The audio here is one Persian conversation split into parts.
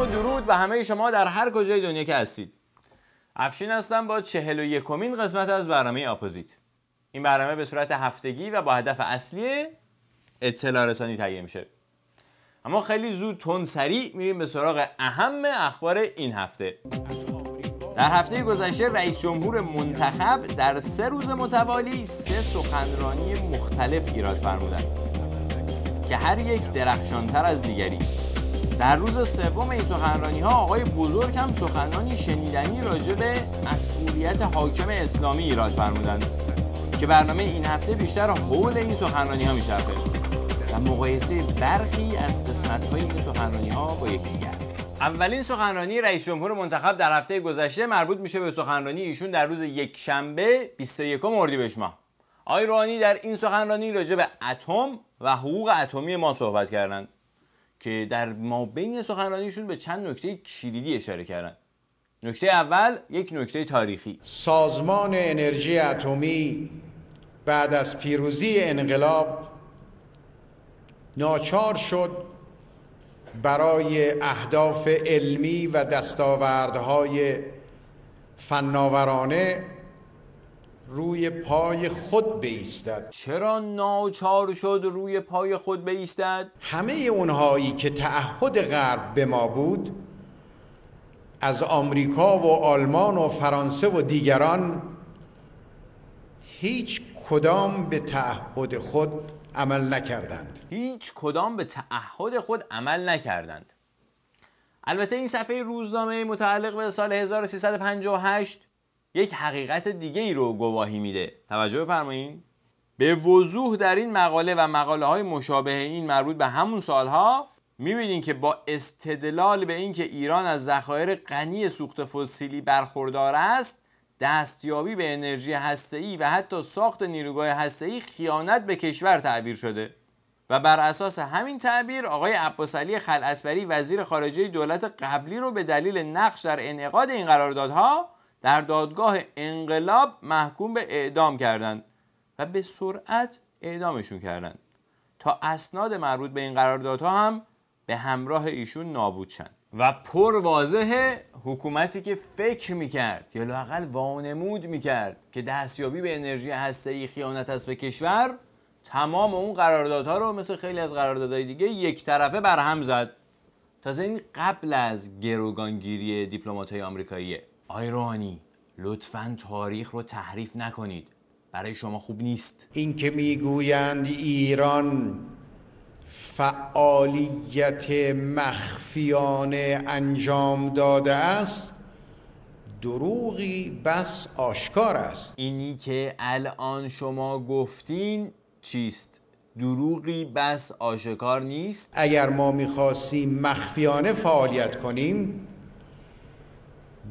و درود به همه شما در هر کجای دنیا که هستید. افشین هستم با 41مین قسمت از برنامه اپوزیت. این برنامه به صورت هفتگی و با هدف اصلی اطلاع رسانی تهیه میشه. اما خیلی زود تند سریع میریم به سراغ اهم اخبار این هفته. در هفته گذشته رئیس جمهور منتخب در 3 روز متوالی 3 سخنرانی مختلف ایراد فرمودند که هر یک درخشانتر از دیگری. در روز سوم این سخنرانی‌ها آقای بزرگ هم سخنرانی شنیدنی راجع به مسئولیت حاکم اسلامی ایراد فرمودند که برنامه این هفته بیشتر حول این سخنرانی‌ها می‌چرخه و مقایسه برخی از قسمت‌های این سخنرانی‌ها با یکدیگر. اولین سخنرانی رئیس جمهور منتخب در هفته گذشته مربوط میشه به سخنرانی ایشون در روز یکشنبه 21 اردیبهشت ماه. آقای روحانی در این سخنرانی راجع به اتم و حقوق اتمی ما صحبت کردند که در مابین سخنرانیشون به چند نکته کلیدی اشاره کردند. نکته اول یک نکته تاریخی. سازمان انرژی اتمی بعد از پیروزی انقلاب ناچار شد برای اهداف علمی و دستاوردهای فناورانه روی پای خود بایستد. چرا ناچار شد روی پای خود بایستد؟ همه اونهایی که تعهد غرب به ما بود، از آمریکا و آلمان و فرانسه و دیگران، هیچ کدام به تعهد خود عمل نکردند. البته این صفحه روزنامه متعلق به سال 1358 یک حقیقت دیگه ای رو گواهی میده. توجه بفرمایید. به وضوح در این مقاله و مقاله های مشابه این مربوط به همون سالها میبینین که با استدلال به اینکه ایران از ذخایر غنی سوخت فسیلی برخوردار است، دستیابی به انرژی هسته‌ای و حتی ساخت نیروگاه هسته‌ای خیانت به کشور تعبیر شده و بر اساس همین تعبیر آقای عباسعلی خلعتبری وزیر خارجه دولت قبلی رو به دلیل نقش در انعقاد این قراردادها در دادگاه انقلاب محکوم به اعدام کردند و به سرعت اعدامشون کردند تا اسناد مربوط به این قراردادها هم به همراه ایشون نابود شن. و پر واضحه حکومتی که فکر میکرد یا لااقل وانمود میکرد که دستیابی به انرژی هسته‌ای خیانت است به کشور، تمام اون قراردادها رو مثل خیلی از قراردادهای دیگه یک طرفه برهم زد. تازه این قبل از گروگانگیری دیپلمات‌های آمریکاییه. آقای روحانی لطفاً تاریخ رو تحریف نکنید، برای شما خوب نیست. این که میگویند ایران فعالیت مخفیانه انجام داده است، دروغی بس آشکار است. اینی که الان شما گفتین چیست؟ دروغی بس آشکار نیست؟ اگر ما میخواستیم مخفیانه فعالیت کنیم،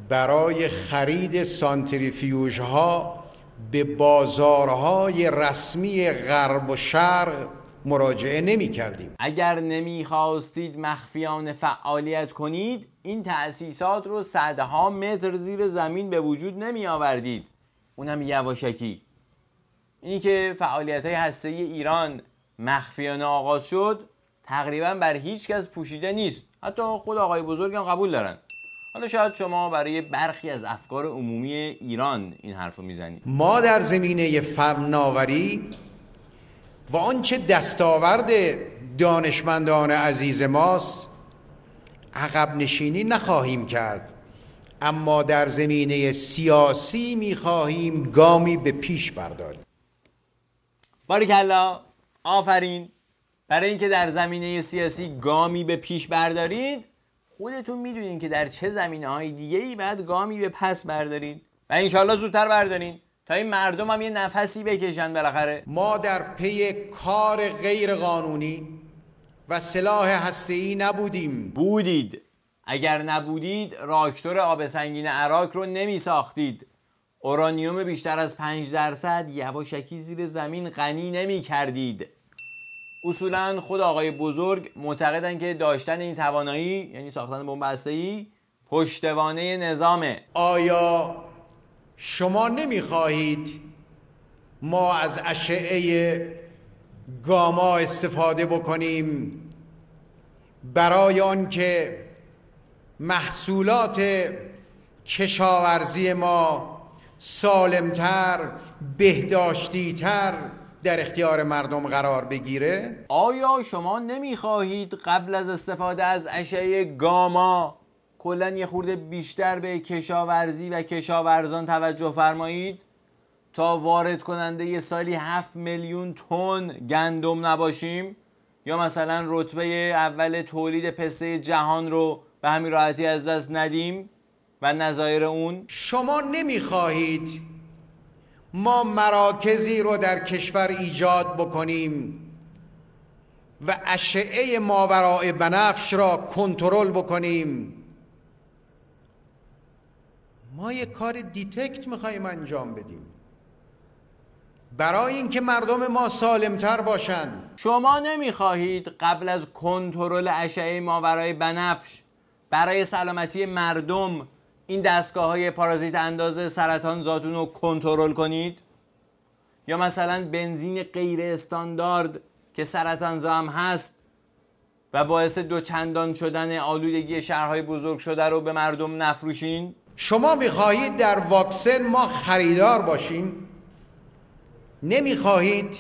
برای خرید سانتریفیوژ ها به بازارهای رسمی غرب و شرق مراجعه نمی کردیم. اگر نمی خواستید مخفیانه فعالیت کنید، این تأسیسات رو صدها متر زیر زمین به وجود نمی آوردید، اونم یواشکی. اینی که فعالیت های هسته‌ای ایران مخفیانه آغاز شد تقریبا بر هیچ کس پوشیده نیست، حتی خود آقای بزرگ هم قبول دارن. حالا شاید شما برای برخی از افکار عمومی ایران این حرف رو میزنید. ما در زمینه فناوری و آنچه دستاورد دانشمندان عزیز ماست عقب نشینی نخواهیم کرد، اما در زمینه سیاسی میخواهیم گامی به پیش برداریم. باریکلا، آفرین. برای اینکه در زمینه سیاسی گامی به پیش بردارید، خودتون میدونین که در چه زمینه‌های دیگه‌ای باید گامی به پس بردارین و انشالله زودتر بردارین تا این مردم هم یه نفسی بکشن بالاخره. ما در پی کار غیر قانونی و سلاح هسته‌ای نبودیم. بودید. اگر نبودید راکتور آب سنگین عراق رو نمی ساختید. اورانیوم بیشتر از 5% یواشکی زیر زمین غنی نمی کردید. اصولا خود آقای بزرگ معتقدن که داشتن این توانایی، یعنی ساختن بمب هسته‌ای، پشتوانه نظامه. آیا شما نمیخواهید ما از اشعه گاما استفاده بکنیم برای آن که محصولات کشاورزی ما سالمتر، بهداشتیتر در اختیار مردم قرار بگیره؟ آیا شما نمیخواهید قبل از استفاده از اشعه گاما کلاً یه خورده بیشتر به کشاورزی و کشاورزان توجه فرمایید تا وارد کننده یه سالی 7 میلیون تن گندم نباشیم؟ یا مثلا رتبه اول تولید پسته جهان رو به همین راحتی از دست ندیم و نظایر اون؟ شما نمیخواهید ما مراکزی رو در کشور ایجاد بکنیم و اشعه ماورای بنفش را کنترل بکنیم؟ ما یک کار دیتکت میخوایم انجام بدیم برای اینکه مردم ما سالمتر باشند. شما نمیخواهید قبل از کنترل اشعه ماورای بنفش برای سلامتی مردم این دستگاه‌های پارازیت انداز سرطان زاتون رو کنترل کنید؟ یا مثلا بنزین غیر استاندارد که سرطانزا هم هست و باعث دوچندان شدن آلودگی شهرهای بزرگ شده رو به مردم نفروشین؟ شما میخواهید در واکسن ما خریدار باشیم؟ نمیخواهید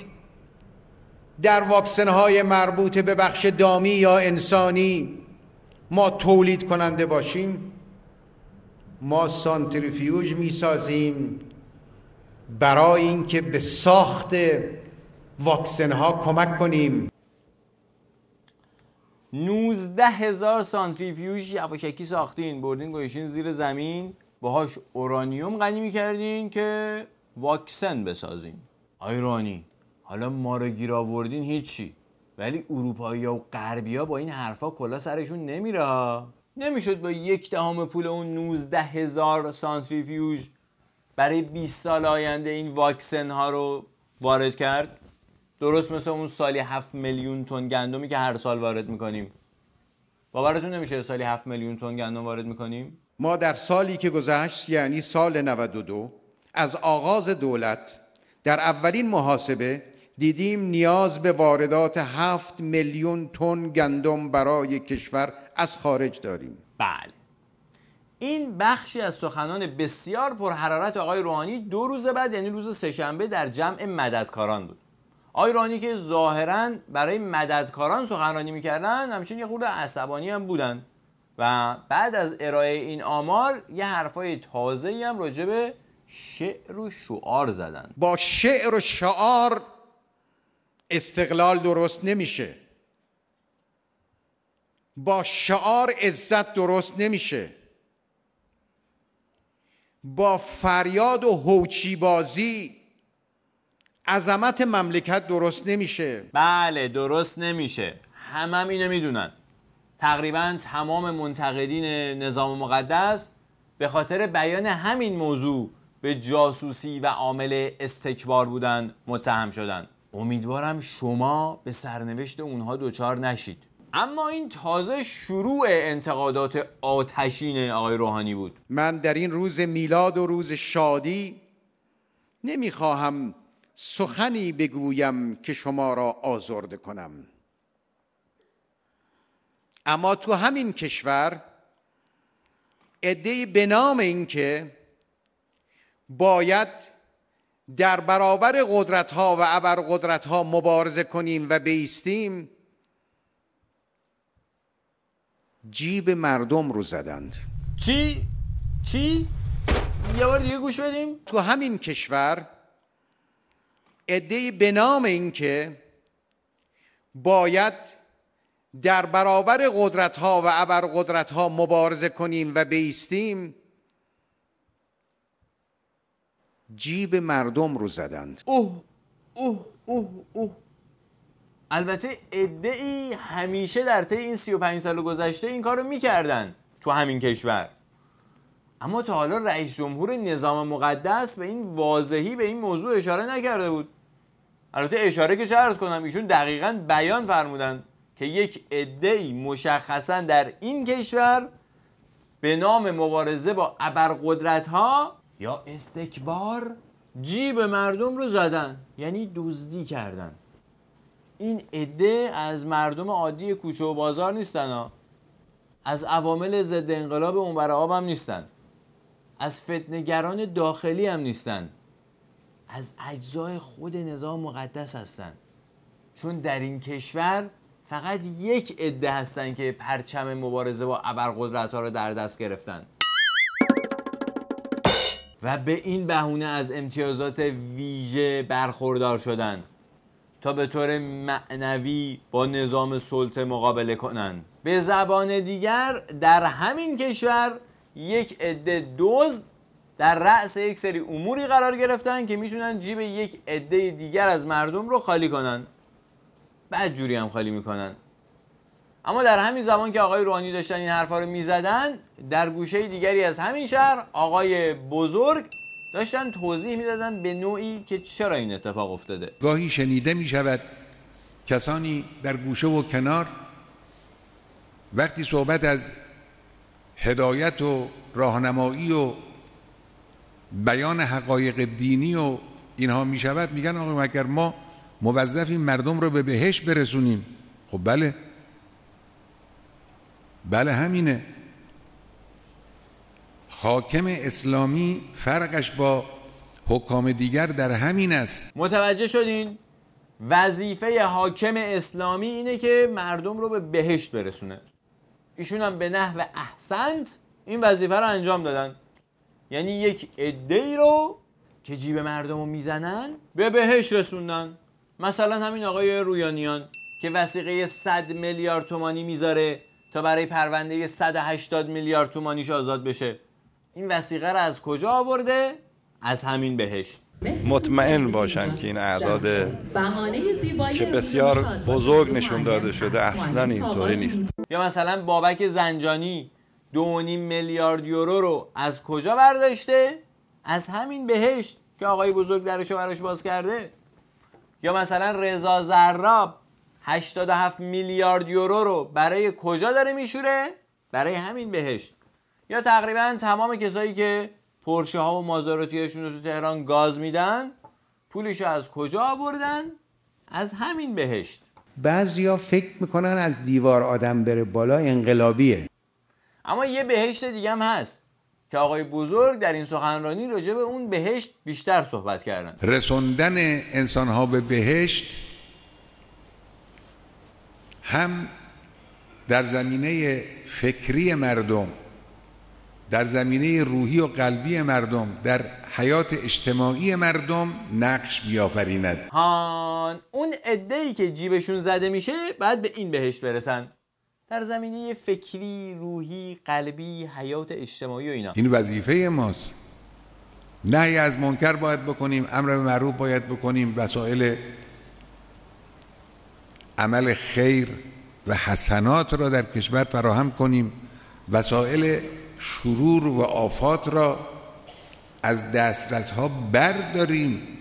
در واکسن های مربوط به بخش دامی یا انسانی ما تولید کننده باشیم؟ ما سانتریفیوژ میسازیم برای اینکه به ساخت واکسن ها کمک کنیم. 19,000 سانتریفیوژ یواشکی ساختین، بردین گوشین زیر زمین، باهاش اورانیوم غنی میکردین که واکسن بسازین. ایرانی حالا ما رو گیر آوردین هیچی، ولی اروپایی ها و غربی ها با این حرفا کلا سرشون نمیره ها. نمیشد با 1/10 پول اون 19,000 سانتریفیوژ برای 20 سال آینده این واکسن ها رو وارد کرد؟ درست مثل اون سالی 7 میلیون تن گندمی که هر سال وارد میکنیم. باورتون نمیشه سالی 7 میلیون تن گندم وارد میکنیم؟ ما در سالی که گذشت یعنی سال 92 از آغاز دولت در اولین محاسبه دیدیم نیاز به واردات 7 میلیون تن گندم برای کشور از خارج داریم. بله. این بخشی از سخنان بسیار پرحرارت آقای روحانی 2 روز بعد یعنی روز سه‌شنبه در جمع مددکاران بود. آقای روحانی که ظاهراً برای مددکاران سخنرانی میکردن همچنین یه خورده عصبانی هم بودن و بعد از ارائه این آمار یه حرفای تازه‌ای هم راجع به شعر و شعار زدن. با شعر و شعار استقلال درست نمیشه، با شعار عزت درست نمیشه، با فریاد و هوچی بازی عظمت مملکت درست نمیشه. بله درست نمیشه، همه اینو میدونن. تقریبا تمام منتقدین نظام مقدس به خاطر بیان همین موضوع به جاسوسی و عامل استکبار بودن متهم شدن. امیدوارم شما به سرنوشت اونها دچار نشید. اما این تازه شروع انتقادات آتشین آقای روحانی بود. من در این روز میلاد و روز شادی نمیخواهم سخنی بگویم که شما را آزرده کنم، اما تو همین کشور عده‌ای به نام اینکه باید در برابر قدرت‌ها و ابرقدرت‌ها مبارزه کنیم و بایستیم جیب مردم رو زدند. چی؟ یه بار دیگه گوش بدیم. تو همین کشور عده‌ای به نام اینکه باید در برابر قدرت‌ها و ابرقدرت‌ها مبارزه کنیم و بایستیم جیب مردم رو زدند. البته عده‌ای همیشه در طی این 35 سال گذشته این کارو میکردن تو همین کشور، اما تا حالا رئیس جمهور نظام مقدس به این واضحی به این موضوع اشاره نکرده بود. البته اشاره که چه عرض کنم، ایشون دقیقاً بیان فرمودن که یک عده‌ای مشخصاً در این کشور به نام مبارزه با ابرقدرت‌ها یا استکبار جیب مردم رو زدن، یعنی دزدی کردن. این عده از مردم عادی کوچه و بازار نیستن ها. از عوامل ضد انقلاب اونور آب هم نیستن، از فتنه‌گران داخلی هم نیستن، از اجزای خود نظام مقدس هستن. چون در این کشور فقط یک عده هستن که پرچم مبارزه با ابرقدرت‌ها رو در دست گرفتن و به این بهونه از امتیازات ویژه برخوردار شدن تا به طور معنوی با نظام سلطه مقابله کنن. به زبان دیگر در همین کشور یک عده دزد در رأس یک سری اموری قرار گرفتن که میتونن جیب یک عده دیگر از مردم رو خالی کنن. بعد جوری هم خالی میکنن. اما در همین زمان که آقای روحانی داشتن این حرفا رو میزدن، در گوشه دیگری از همین شهر آقای بزرگ داشتن توضیح میدادن به نوعی که چرا این اتفاق افتاده. گاهی شنیده می شود کسانی در گوشه و کنار وقتی صحبت از هدایت و راهنمایی و بیان حقایق دینی و اینها می شود، میگن آقا مگر ما موظفیم مردم رو به بهشت برسونیم. خب بله همینه. حاکم اسلامی فرقش با حکام دیگر در همین است. متوجه شدین؟ وظیفه حاکم اسلامی اینه که مردم رو به بهشت برسونه. ایشون هم به نحو احسنت این وظیفه رو انجام دادن. یعنی یک عده‌ای رو که جیب مردم رو میزنن به بهشت رسوندن. مثلا همین آقای رویانیان که وثیقه 100 میلیارد تومانی میذاره تا برای پرونده 180 میلیارد تومانیش آزاد بشه. این وثیقه رو از کجا آورده؟ از همین بهشت. مطمئن باشن که این اعداد که بسیار بزرگ نشون داده شده اصلا اینطوری نیست. یا مثلا بابک زنجانی 2.5 میلیارد یورو رو از کجا برداشته؟ از همین بهشت که آقای بزرگ درشو براش باز کرده. یا مثلا رضا زراب 87 میلیارد یورو رو برای کجا داره میشوره؟ برای همین بهشت. یا تقریبا تمام کسایی که پورشه ها و مازراتی‌هاشون رو تو تهران گاز میدن پولشو از کجا آوردن؟ از همین بهشت. بعضیا فکر میکنن از دیوار آدم بره بالا انقلابیه. اما یه بهشت دیگه هم هست که آقای بزرگ در این سخنرانی راجع به اون بهشت بیشتر صحبت کردن. رسوندن انسانها به بهشت هم در زمینه فکری مردم، در زمینه روحی و قلبی مردم، در حیات اجتماعی مردم نقش بیافریند. اون عده‌ای که جیبشون زده میشه بعد به این بهشت برسن در زمینه فکری، روحی، قلبی، حیات اجتماعی و اینا. این وظیفه ماست. نهی از منکر باید بکنیم، امر به معروف باید بکنیم، وسایل عمل خیر و حسنات را در کشور فراهم کنیم، وسایل شرور و آفات را از دسترس‌ها برداریم.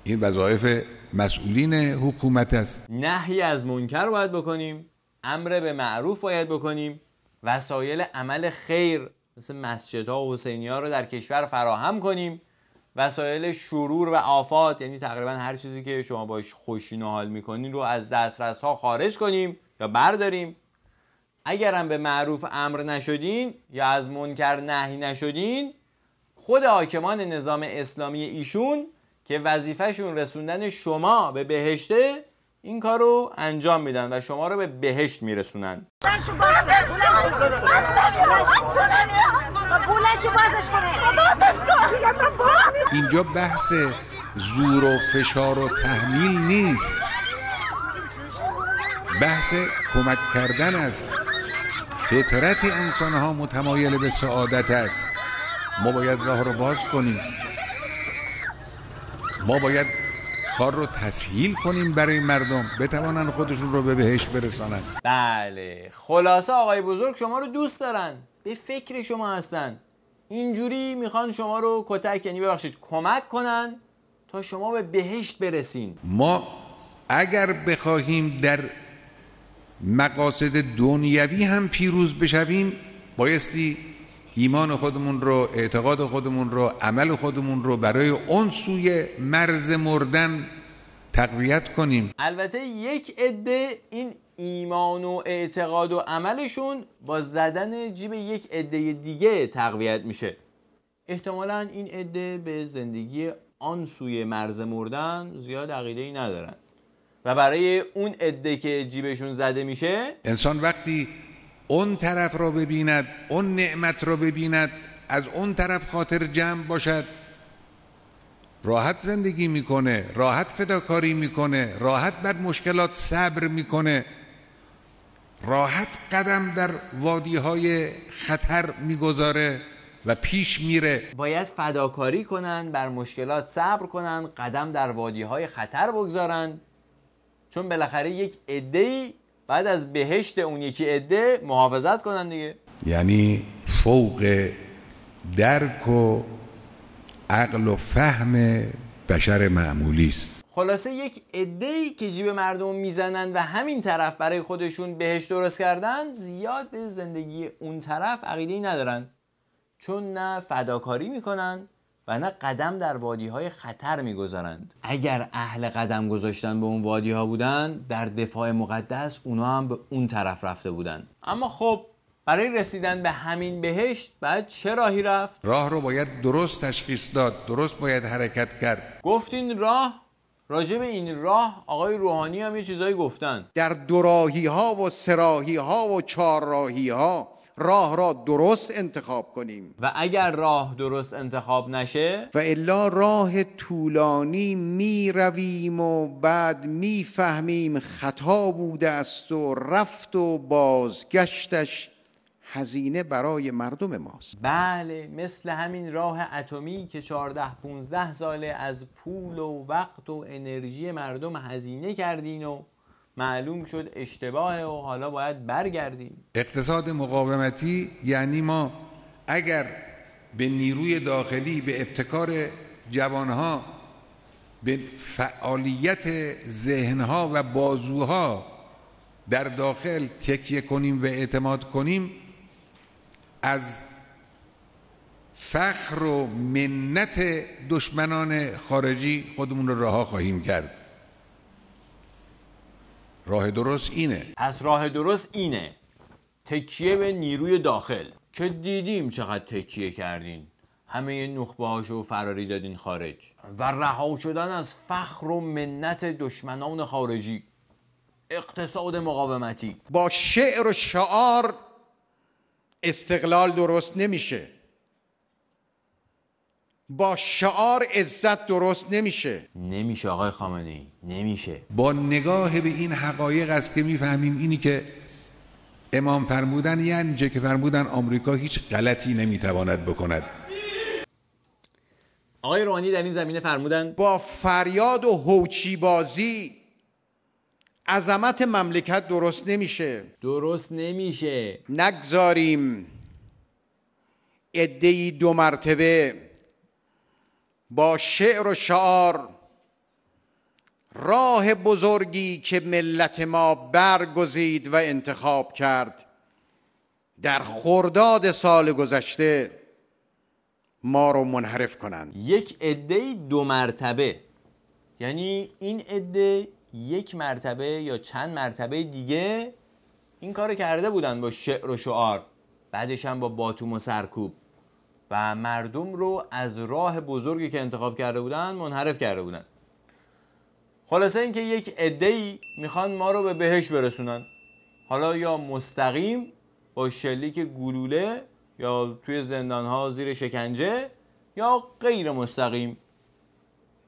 این وظایف مسئولین حکومت است. نهی از منکر باید بکنیم، امر به معروف باید بکنیم، وسایل عمل خیر مثل مسجدها و حسینی‌ها رو در کشور فراهم کنیم، وسایل شرور و آفات یعنی تقریبا هر چیزی که شما باش خوشین و حال میکنین رو از دسترس‌ها خارج کنیم یا برداریم. اگرم به معروف امر نشدین یا از منکر نهی نشدین، خود حاکمان نظام اسلامی ایشون که وظیفهشون رسوندن شما به بهشته این کار رو انجام میدن و شما رو به بهشت میرسونن. اینجا بحث زور و فشار و تحمیل نیست، بحث کمک کردن است. فطرت انسانها متمایل به سعادت است. ما باید راه رو باز کنیم، ما باید کار رو تسهیل کنیم برای مردم بتوانن خودشون رو به بهشت برسانن. بله، خلاصه آقای بزرگ شما رو دوست دارن، به فکر شما هستن، اینجوری میخوان شما رو کتک یعنی ببخشید کمک کنن تا شما به بهشت برسین. ما اگر بخواهیم در مقاصد دنیوی هم پیروز بشویم بایستی ایمان خودمون رو، اعتقاد خودمون رو، عمل خودمون رو برای اون سوی مرز مردن تقویت کنیم. البته یک عده این ایمان و اعتقاد و عملشون با زدن جیب یک عده دیگه تقویت میشه. احتمالاً این عده به زندگی آن سوی مرز مردن زیاد عقیده‌ای ندارن و برای اون عده که جیبشون زده میشه، انسان وقتی اون طرف رو ببیند، اون نعمت رو ببیند، از اون طرف خاطر جمع باشد، راحت زندگی میکنه، راحت فداکاری میکنه، راحت بر مشکلات صبر میکنه، راحت قدم در وادی‌های خطر میگذاره و پیش میره. باید فداکاری کنن، بر مشکلات صبر کنن، قدم در وادی‌های خطر بگذارن، چون بالاخره یک عده‌ای بعد از بهشت اون یکی عده محافظت کنن دیگه. یعنی فوق درک و عقل و فهم بشر معمولی است. خلاصه یک عده‌ای که جیب مردم میزنن و همین طرف برای خودشون بهشت درست کردن زیاد به زندگی اون طرف عقیده‌ای ندارن، چون نه فداکاری میکنن و نه قدم در وادی‌های خطر میگذارند. اگر اهل قدم گذاشتن به اون وادی‌ها بودن، در دفاع مقدس اونا هم به اون طرف رفته بودن. اما خب برای رسیدن به همین بهشت بعد چه راهی رفت؟ راه رو باید درست تشخیص داد، درست باید حرکت کرد. گفتین راه، راجع به این راه آقای روحانی هم یه چیزایی گفتن. در دوراهی ها و سراهی ها و چهارراهی ها راه را درست انتخاب کنیم و اگر راه درست انتخاب نشه و الا راه طولانی می رویم و بعد می فهمیم خطا بوده است و رفت و بازگشتش هزینه برای مردم ماست. بله، مثل همین راه اتمی که 14-15 ساله از پول و وقت و انرژی مردم هزینه کردین و معلوم شد اشتباهه و حالا باید برگردیم. اقتصاد مقاومتی یعنی ما اگر به نیروی داخلی، به ابتکار جوانها، به فعالیت ذهنها و بازوها در داخل تکیه کنیم و اعتماد کنیم، از فخر و منت دشمنان خارجی خودمون رو رها خواهیم کرد. راه درست اینه. پس راه درست اینه، تکیه به نیروی داخل، که دیدیم چقدر تکیه کردین، همه نخبه هاشو فراری دادین خارج، و رها شدن از فخر و منت دشمنان خارجی. اقتصاد مقاومتی. با شعر و شعار استقلال درست نمیشه، با شعار عزت درست نمیشه آقای خامنه‌ای، نمیشه. با نگاه به این حقایق است که میفهمیم اینی که امام فرمودن، یعنی چه که فرمودن آمریکا هیچ غلطی نمیتواند بکند. آقای روحانی در این زمینه فرمودن با فریاد و هوچی بازی عظمت مملکت درست نمیشه. نگذاریم عده‌ای دو مرتبه با شعر و شعار راه بزرگی که ملت ما برگزید و انتخاب کرد در خرداد سال گذشته ما رو منحرف کنند. یک عده‌ای دو مرتبه، یعنی این عده یک مرتبه یا چند مرتبه دیگه این کار کرده بودن با شعر و شعار، بعدش هم با باتوم و سرکوب، و مردم رو از راه بزرگی که انتخاب کرده بودن منحرف کرده بودن. خلاصه اینکه یک عده‌ای میخوان ما رو به بهشت برسونن، حالا یا مستقیم با شلیک گلوله یا توی زندان‌ها زیر شکنجه، یا غیر مستقیم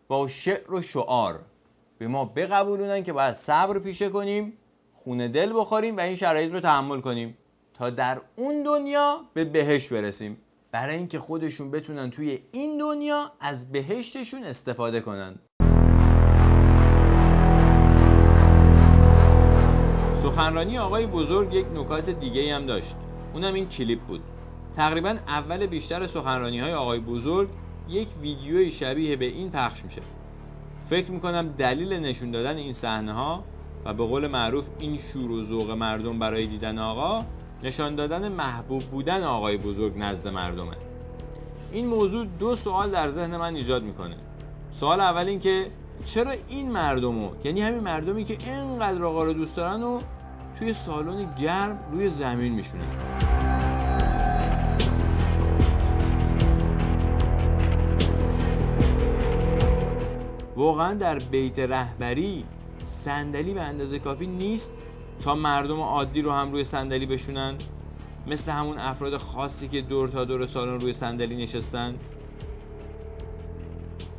با شعر و شعار به ما بقبولونن که باید صبر پیشه کنیم، خون دل بخوریم و این شرایط رو تحمل کنیم تا در اون دنیا به بهشت برسیم، برای اینکه خودشون بتونن توی این دنیا از بهشتشون استفاده کنن. سخنرانی آقای بزرگ یک نکات دیگه هم داشت، اونم این کلیپ بود. تقریبا اول بیشتر سخنرانی‌های آقای بزرگ یک ویدیوی شبیه به این پخش میشه. فکر میکنم دلیل نشون دادن این صحنه‌ها و به قول معروف این شور و ذوق مردم برای دیدن آقا، نشان دادن محبوب بودن آقای بزرگ نزد مردمه. این موضوع دو سوال در ذهن من ایجاد میکنه. سوال اول این که چرا این مردمو، یعنی همین مردمی که اینقدر آقا رو دوست دارن و توی سالن گرم روی زمین میشونن. واقعا در بیت رهبری صندلی به اندازه کافی نیست تا مردم عادی رو هم روی صندلی بشونن، مثل همون افراد خاصی که دور تا دور سالن روی صندلی نشستن.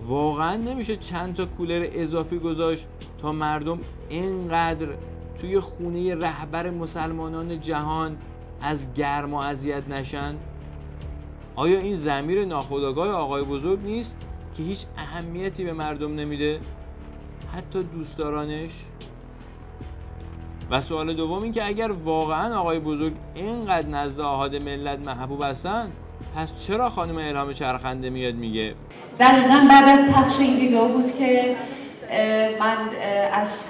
واقعا نمیشه چند تا کولر اضافی گذاشت تا مردم اینقدر توی خونه رهبر مسلمانان جهان از گرما اذیت نشن؟ آیا این ضمیر ناخودآگاه آقای بزرگ نیست که هیچ اهمیتی به مردم نمیده، حتی دوستدارانش؟ و سوال دوم این که اگر واقعا آقای بزرگ اینقدر نزد احاد ملت محبوب هستن، پس چرا خانم الهام چرخنده میاد میگه دقیقاً بعد از پخش این ویدیو بود که من از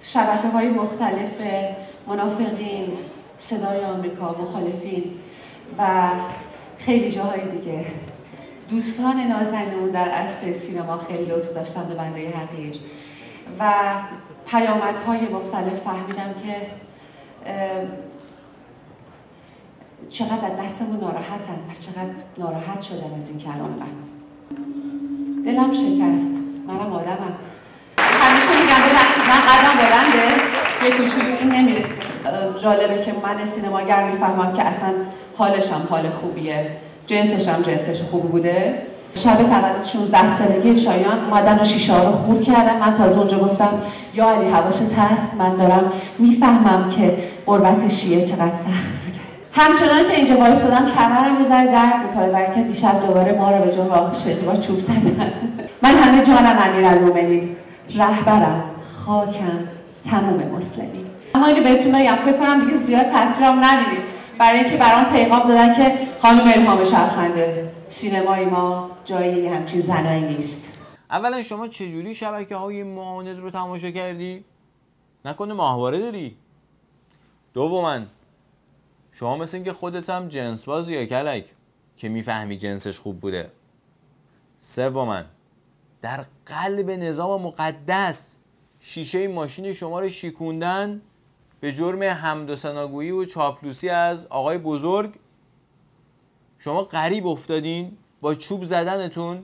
شبکه‌های مختلف منافقین، صدای آمریکا، مخالفین و خیلی جاهای دیگه دوستان نازنین در عرصه سینما خیلی لطف داشتن به بنده حقیر و پیامک‌های مختلف فهمیدم که چقدر دستمون ناراحتن و چقدر ناراحت شدم از این کلام من. دلم شکست. منم آدمم. همیشه میگم ببخشید من قدم بلنده یه کوچولو این نمیرسه. جالبه که من سینماگر میفهمم که اصلا حالشم حال خوبیه، جنسشم جنسش خوب بوده. شب تولد 16 سالگی شایان اومدن و شیشه ها رو خورد کردن. من تازه اونجا گفتم یا علی حواست هست، من دارم میفهمم که غربت شیعه چقدر سخت بوده. همچنان که اینجا وایسادم کمرم یه ذره درد میکنه برای که دیشب دوباره ما رو به جرم راهش با چوب زدن. من همه جانم امیرالمومنین، رهبرم، خاکم، تمام مسلمین. اما اینو بهتون بگم فکر کنم دیگه زیاد تصویرام نبینید، برای اینکه برام پیغام دادن که خانم الهام چرخنده سینمای ما جایی همچین زنایی نیست. اولا شما چجوری شبکه‌های معاند رو تماشا کردی؟ نکنه ماهواره داری؟ دوما شما مثل اینکه خودت هم جنس بازی یا کلک که میفهمی جنسش خوب بوده. سوما در قلب نظام مقدس شیشه ماشین شما رو شیکوندن به جرم حمد و ثناگویی و چاپلوسی از آقای بزرگ. شما غریب افتادین با چوب زدنتون.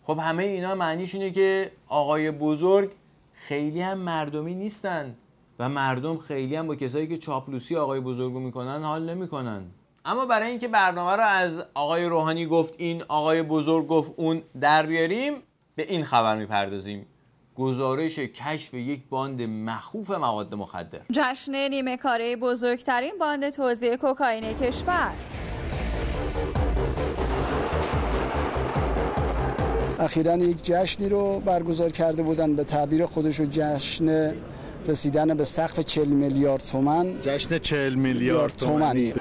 خب همه اینا معنیش اینه که آقای بزرگ خیلی هم مردمی نیستن و مردم خیلی هم با کسایی که چاپلوسی آقای بزرگو میکنن حال نمیکنن. اما برای اینکه برنامه رو از آقای روحانی گفت این، آقای بزرگ گفت اون در بیاریم، به این خبر میپردازیم: گزارش کشف یک باند مخوف مواد مخدر. جشن نیمه کاره بزرگترین باند توزیع کوکائین کشور. اخیراً یک جشنی رو برگزار کرده بودن، به تعبیر خودشو جشن رسیدن به سقف 40 میلیارد تومان. جشن 40 میلیارد تومانی.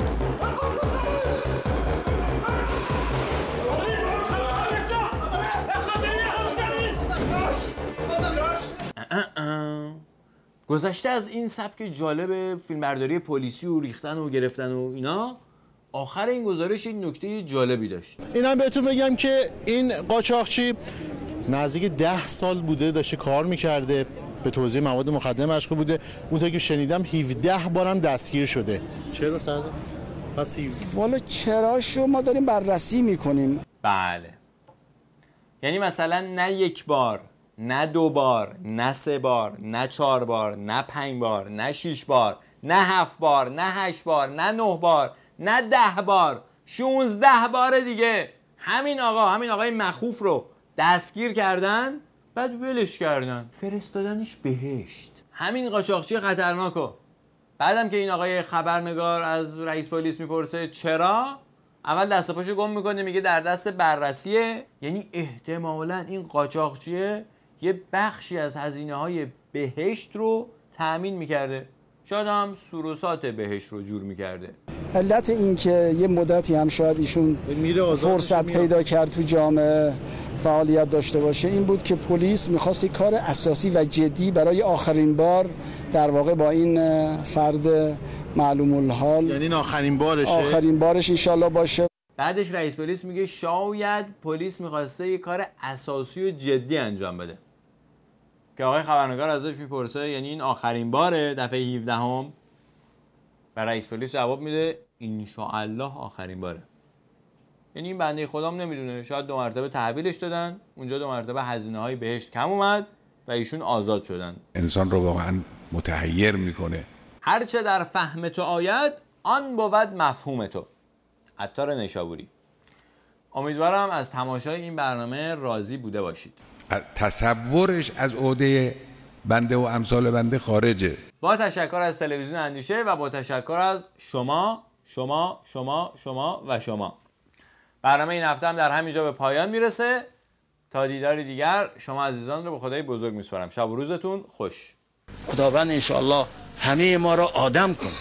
گذشته از این سبک جالب فیلمبرداری پلیسی و ریختن و گرفتن و اینا، آخر این گزارش یک نکته جالبی داشت. اینم بهتون بگم که این قاچاقچی نزدیک 10 سال بوده داشته کار میکرده، به توزیع مواد مخدر مشغول بوده. اونطور که شنیدم 17 بارم دستگیر شده. چرا سردار؟ پس والا چراشو ما داریم بررسی میکنیم. بله، یعنی مثلا نه یک بار، نه 2 بار، نه 3 بار، نه 4 بار، نه 5 بار، نه 6 بار، نه 7 بار، نه 8 بار، نه 9 بار، نه 10 بار، 16 بار دیگه همین آقای مخوف رو دستگیر کردن، بعد ولش کردن، فرستادنش بهشت. همین قاچاقچی خطرناکو. بعدم که این آقای خبرنگار از رئیس پلیس میپرسه چرا، اول دست و پاشو گم میکنه، میگه در دست بررسیه. یعنی احتمالاً این قاچاقچیه یه بخشی از هزینه‌های بهشت رو تأمین میکرده، شاید هم سروسات بهشت رو جور میکرده. علت این که یه مدتی هم شاید ایشون فرصت پیدا کرد تو جامعه فعالیت داشته باشه این بود که پلیس میخواست کار اساسی و جدی برای آخرین بار در واقع با این فرد معلوم الحال، یعنی آخرین بارش انشالله باشه. بعدش رئیس پلیس میگه شاید پلیس میخواسته یه کار اساسی و جدی انجام بده. که آقای خبرنگار ازش میپرسه یعنی این آخرین باره دفعه 17 و رئیس پلیس جواب میده انشاءالله آخرین باره. یعنی این بنده خدام نمیدونه، شاید 2 مرتبه تحویلش دادن، اونجا 2 مرتبه هزینه‌های بهشت کم اومد و ایشون آزاد شدن. انسان رو واقعا متحیر میکنه. هرچه در فهم تو آید آن بود مفهوم تو. عطار نیشابوری. امیدوارم از تماشای این برنامه راضی بوده باشید. تصورش از عهده بنده و امثال بنده خارجه. با تشکر از تلویزیون اندیشه و با تشکر از شما و شما. برنامه این هفته هم در همینجا به پایان میرسه. تا دیداری دیگر شما عزیزان رو به خدای بزرگ میسپارم. شب و روزتون خوش. خداوند انشاءالله همه ما را آدم کن.